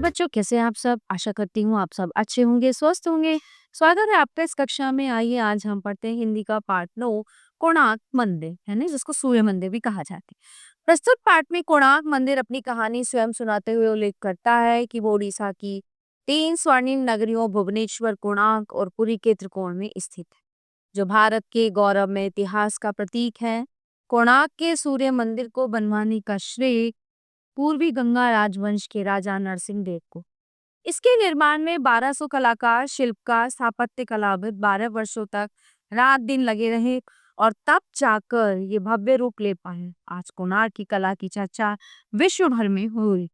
बच्चों, कैसे हैं आप सब? आशा करती हूँ आप सब अच्छे होंगे, स्वस्थ होंगे। स्वागत है आपका इस कक्षा में। आइए आज हम पढ़ते हैं हिंदी का पाठ 9 कोणार्क मंदिर, है ना, जिसको सूर्य मंदिर भी कहा जाता है। प्रस्तुत पाठ में कोणार्क मंदिर अपनी कहानी स्वयं सुनाते हुए उल्लेख करता है कि वो उड़ीसा की 3 स्वर्णिम नगरियों भुवनेश्वर, कोणार्क और पुरी के त्रिकोण में स्थित है, जो भारत के गौरव में इतिहास का प्रतीक है। कोणार्क के सूर्य मंदिर को बनवाने का श्रेय पूर्वी गंगा राजवंश के राजा नरसिंह देव को। इसके निर्माण में 1200 कलाकार, शिल्पकार, स्थापत्य कलाविद 12 वर्षों तक रात दिन लगे रहे और तब जाकर ये भव्य रूप ले पाए। आज कोणार्क की कला की चर्चा विश्व भर में हुई।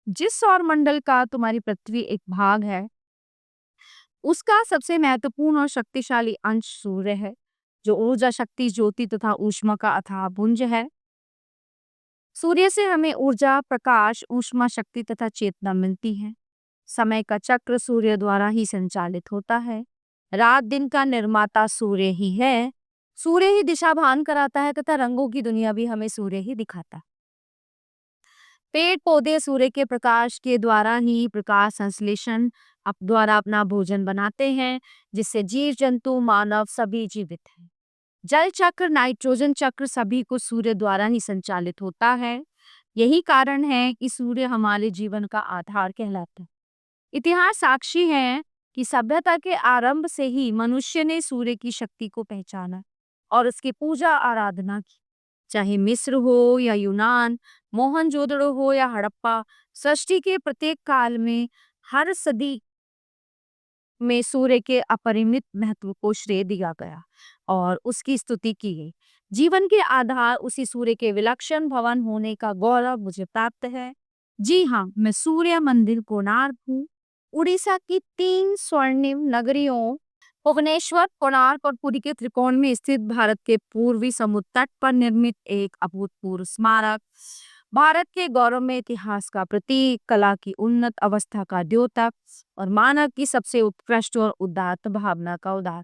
जिस सौर मंडल का तुम्हारी पृथ्वी एक भाग है, उसका सबसे महत्वपूर्ण और शक्तिशाली अंश सूर्य है, जो ऊर्जा, शक्ति, ज्योति तथा ऊष्मा का अथाह पुंज है। सूर्य से हमें ऊर्जा, प्रकाश, ऊष्मा, शक्ति तथा चेतना मिलती है। समय का चक्र सूर्य द्वारा ही संचालित होता है। रात दिन का निर्माता सूर्य ही है। सूर्य ही दिशा भान कराता है तथा रंगों की दुनिया भी हमें सूर्य ही दिखाता है। पेड़ पौधे सूर्य के प्रकाश के द्वारा ही प्रकाश संश्लेषण द्वारा अपना भोजन बनाते हैं, जिससे जीव जंतु, मानव सभी जीवित हैं। जल चक्र, नाइट्रोजन चक्र सभी कुछ सूर्य द्वारा ही संचालित होता है। यही कारण है कि सूर्य हमारे जीवन का आधार कहलाता है। इतिहास साक्षी है कि सभ्यता के आरंभ से ही मनुष्य ने सूर्य की शक्ति को पहचाना और उसकी पूजा आराधना की। चाहे मिस्र हो या यूनान, मोहनजोदड़ो हो या हड़प्पा, सृष्टि के प्रत्येक काल में हर सदी में सूर्य के अपरिमित महत्व को श्रेय दिया गया और उसकी स्तुति की गई। जीवन के आधार उसी सूर्य के विलक्षण भवन होने का गौरव मुझे प्राप्त है। जी हाँ, मैं सूर्य मंदिर कोणार्क हूँ। उड़ीसा की 3 स्वर्णिम नगरियों भुवनेश्वर, कोणार्क और पुरी के त्रिकोण में स्थित भारत के पूर्वी समुद्र तट पर निर्मित एक अभूतपूर्व स्मारक, भारत के गौरव में इतिहास का प्रतीक, कला की उन्नत अवस्था का द्योतक और मानव की सबसे उत्कृष्ट और उदात्त भावना का उदाहरण।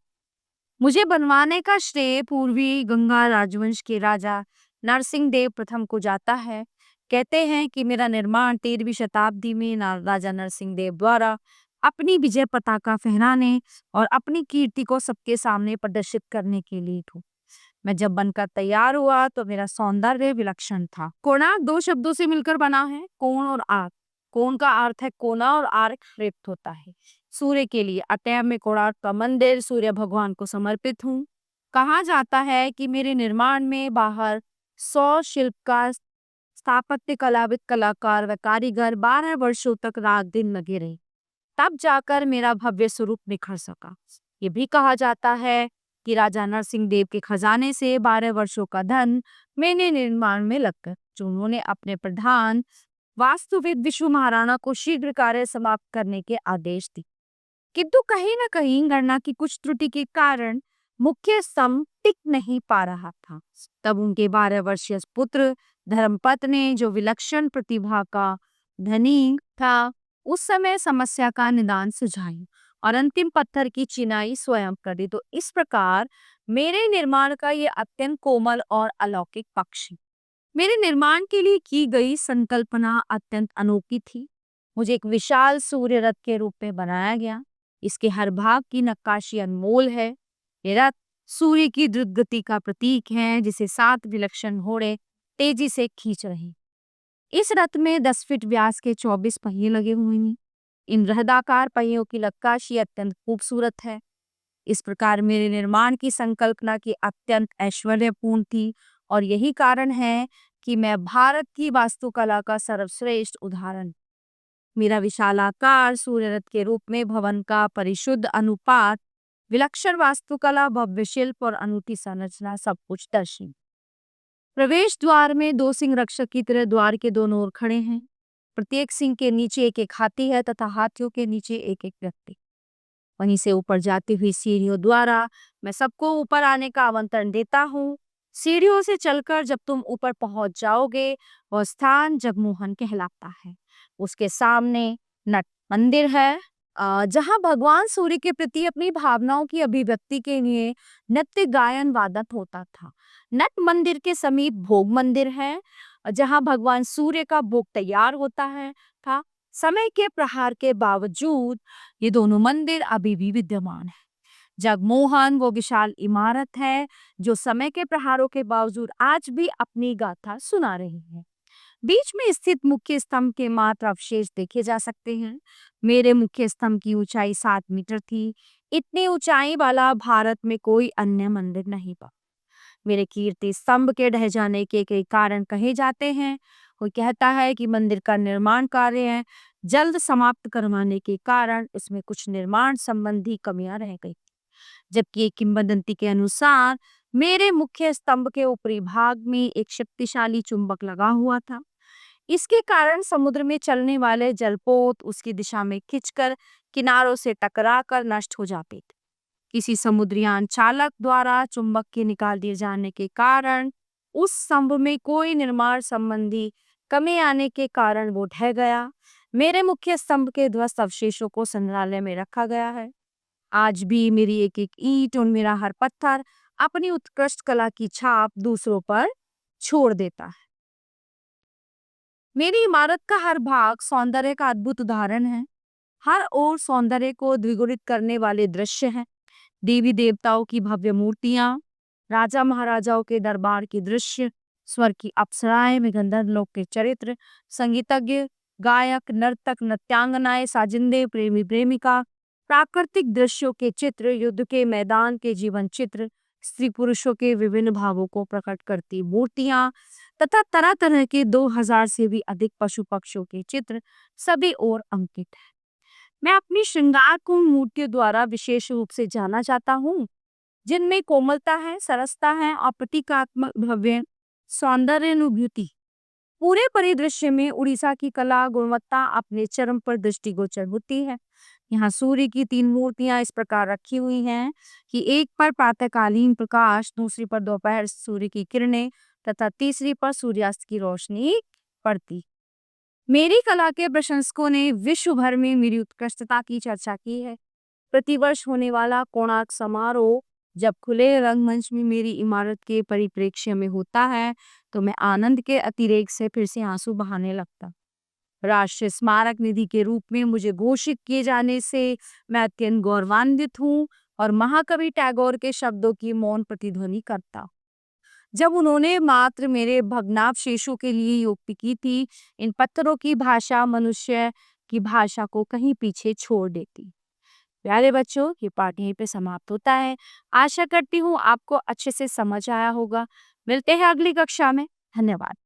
मुझे बनवाने का श्रेय पूर्वी गंगा राजवंश के राजा नरसिंह देव प्रथम को जाता है। कहते हैं कि मेरा निर्माण 13वीं शताब्दी में राजा नरसिंह देव द्वारा अपनी विजय पताका फहराने और अपनी कीर्ति को सबके सामने प्रदर्शित करने के लिए था। मैं जब बनकर तैयार हुआ तो मेरा सौंदर्य विलक्षण था। कोणार्क 2 शब्दों से मिलकर बना है, कोण और आर्क। कोण का अर्थ है कोना और आर्क प्रयुक्त होता है सूर्य के लिए। अतः मैं कोणार्क का मंदिर सूर्य भगवान को समर्पित हूँ। कहा जाता है कि मेरे निर्माण में बाहर 100 शिल्पकार, स्थापत्य कलाविद, कलाकार व कारीगर 12 वर्षों तक रात दिन लगे रहे, तब जाकर मेरा भव्य स्वरूप निखर सका। ये भी कहा जाता है कि राजा नरसिंह देव के खजाने से 12 वर्षों का धन मेरे निर्माण में लगकर, जो उन्होंने अपने प्रधान वास्तुविद विश्व महाराणा को शीघ्र कार्य समाप्त करने के आदेश दिए। किंतु कहीं न कहीं गणना की कुछ त्रुटि के कारण मुख्य स्तंभ टिक नहीं पा रहा था। तब उनके 12 वर्षीय पुत्र धर्मपत ने, जो विलक्षण प्रतिभा का धनी था, उस समय समस्या का निदान सुझाई और अंतिम पत्थर की चिनाई स्वयं कर दी। तो इस प्रकार मेरे निर्माण का ये अत्यंत कोमल और अलौकिक पक्ष है। मेरे निर्माण के लिए की गई संकल्पना अत्यंत अनोखी थी। मुझे एक विशाल सूर्य रथ के रूप में बनाया गया। इसके हर भाग की नक्काशी अनमोल है। ये रथ सूर्य की द्रुत गति का प्रतीक है, जिसे 7 विलक्षण घोड़े तेजी से खींच रहे हैं। इस रथ में 10 फीट व्यास के 24 पहिए लगे हुए हैं। इन रहदाकार पहियों की नक्काशी अत्यंत खूबसूरत है। इस प्रकार मेरे निर्माण की संकल्पना की अत्यंत ऐश्वर्यपूर्ण थी और यही कारण है कि मैं भारत की वास्तुकला का सर्वश्रेष्ठ उदाहरण। मेरा विशालाकार सूर्य रथ के रूप में भवन का परिशुद्ध अनुपात, विलक्षण वास्तुकला, भव्य शिल्प और अनूठी संरचना सब कुछ दर्शी। प्रवेश द्वार में 2 सिंह रक्षक की तरह द्वार के दोनों ओर खड़े हैं। प्रत्येक सिंह के नीचे एक एक हाथी है तथा हाथियों के नीचे एक एक व्यक्ति। वहीं से ऊपर जाती हुई सीढ़ियों द्वारा मैं सबको ऊपर आने का आमंत्रण देता हूँ। सीढ़ियों से चलकर जब तुम ऊपर पहुंच जाओगे, वह स्थान जगमोहन कहलाता है। उसके सामने नट मंदिर है, जहाँ भगवान सूर्य के प्रति अपनी भावनाओं की अभिव्यक्ति के लिए नृत्य, गायन, वादन होता था। नट मंदिर के समीप भोग मंदिर है, जहाँ भगवान सूर्य का भोग तैयार होता है था। समय के प्रहार के बावजूद ये दोनों मंदिर अभी भी विद्यमान है। जगमोहन वो विशाल इमारत है जो समय के प्रहारों के बावजूद आज भी अपनी गाथा सुना रही है। बीच में स्थित मुख्य स्तंभ के मात्र अवशेष देखे जा सकते हैं। मेरे मुख्य स्तंभ की ऊंचाई 7 मीटर थी। इतनी ऊंचाई वाला भारत में कोई अन्य मंदिर नहीं बा। मेरे कीर्ति स्तंभ के ढह जाने के कई कारण कहे जाते हैं। कोई कहता है कि मंदिर का निर्माण कार्य है जल्द समाप्त करवाने के कारण इसमें कुछ निर्माण संबंधी कमियां रह गई, जबकि एक किंवदंती के अनुसार मेरे मुख्य स्तंभ के ऊपरी भाग में एक शक्तिशाली चुंबक लगा हुआ था। इसके कारण समुद्र में चलने वाले जलपोत उसकी दिशा में खिंचकर किनारों से टकराकर नष्ट हो जाते थे। किसी समुद्रयान चालक द्वारा चुंबक के निकाल दिए जाने के कारण उस स्तंभ में कोई निर्माण संबंधी कमी आने के कारण वो ढह गया। मेरे मुख्य स्तंभ के ध्वस्त अवशेषों को संग्रहालय में रखा गया है। आज भी मेरी एक एक ईंट और मेरा हर पत्थर अपनी उत्कृष्ट कला की छाप दूसरों पर छोड़ देता है। मेरी इमारत का हर भाग सौंदर्य का अद्भुत उदाहरण है। हर ओर सौंदर्य को द्विगुणित करने वाले दृश्य हैं। देवी देवताओं की भव्य मूर्तियां, राजा महाराजाओं के दरबार के दृश्य, स्वर्ग की अप्सराएं में गंधर्व लोक के चरित्र, संगीतज्ञ, गायक, नर्तक, नृत्यांगनाएं, साजिंदे, प्रेमी प्रेमिका, प्राकृतिक दृश्यों के चित्र, युद्ध के मैदान के जीवन चित्र, स्त्री पुरुषों के विभिन्न भावों को प्रकट करती मूर्तियां तथा तरह तरह के 2000 से भी अधिक पशु पक्षियों के चित्र सभी ओर अंकित है। मैं अपनी श्रृंगार को मूर्तियों द्वारा विशेष रूप से जाना चाहता हूँ, जिनमें कोमलता है, सरसता है और प्रतीकात्मक भव्य सौंदर्यानुभूति। पूरे परिदृश्य में उड़ीसा की कला गुणवत्ता अपने चरम पर दृष्टिगोचर होती है। यहाँ सूर्य की 3 मूर्तियां इस प्रकार रखी हुई हैं कि एक पर प्रातःकालीन प्रकाश, दूसरी पर दोपहर सूर्य की किरणें तथा तीसरी पर सूर्यास्त की रोशनी पड़ती। मेरी कला के प्रशंसकों ने विश्व भर में मेरी उत्कृष्टता की चर्चा की है। प्रतिवर्ष होने वाला कोणार्क समारोह जब खुले रंगमंच में मेरी इमारत के परिप्रेक्ष्य में होता है तो मैं आनंद के अतिरेक से फिर से आंसू बहाने लगता। राष्ट्रीय स्मारक निधि के रूप में मुझे घोषित किए जाने से मैं अत्यंत गौरवान्वित हूँ और महाकवि टैगोर के शब्दों की मौन प्रतिध्वनि करता। जब उन्होंने मात्र मेरे भग्नावशेषों के लिए युक्ति की थी, इन पत्थरों की भाषा मनुष्य की भाषा को कहीं पीछे छोड़ देती। प्यारे बच्चों, ये पाठ यहीं पे समाप्त होता है। आशा करती हूँ आपको अच्छे से समझ आया होगा। मिलते हैं अगली कक्षा में। धन्यवाद।